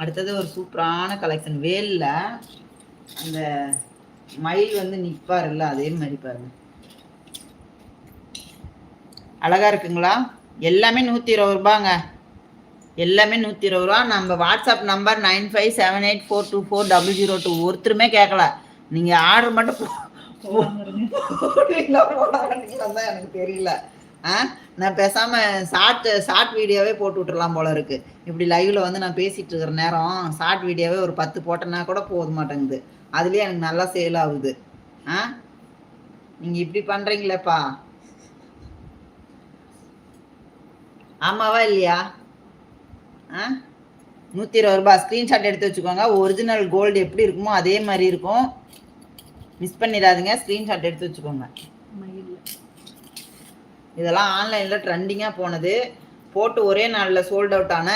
அடுத்தது ஒரு சூப்பரான கலெக்ஷன். வேலில் அந்த மயில் வந்து நிற்பாருல்ல, அதே மாதிரி பாருங்க. அழகா இருக்குங்களா? எல்லாமே 120 ரூபாங்க. எல்லாமே 120 ரூபா. நம்ம வாட்ஸ்அப் நம்பர் 9578424002. ஒருத்தருமே கேட்கல. நீங்கள் ஆர்டர் மட்டும் போடுறீங்களா போடாதீங்களா தான் எனக்கு தெரியல. நான் பேசாமல் ஷார்ட் வீடியோவே போட்டு விட்டுறலாம் போல இருக்குது. இப்படி லைவில் வந்து நான் பேசிகிட்டு இருக்கிற நேரம் ஷார்ட் வீடியோவே ஒரு 10 போட்டேன்னா கூட போக மாட்டேங்குது. அதுலேயே எனக்கு நல்லா சேல் ஆகுது. நீங்கள் இப்படி பண்ணுறீங்களேப்பா. ஆமாவா இல்லையா? 120 ரூபாய். ஸ்க்ரீன்ஷாட் எடுத்து வச்சுக்கோங்க. ஒரிஜினல் கோல்டு எப்படி இருக்குமோ அதே மாதிரி இருக்கும். மிஸ் பண்ணிடாதீங்க. ஸ்க்ரீன்ஷாட் எடுத்து வச்சுக்கோங்க. இதெல்லாம் ஆன்லைனில் ட்ரெண்டிங்காக போனது. போட்டு ஒரே நாளில் சோல்ட் அவுட் ஆன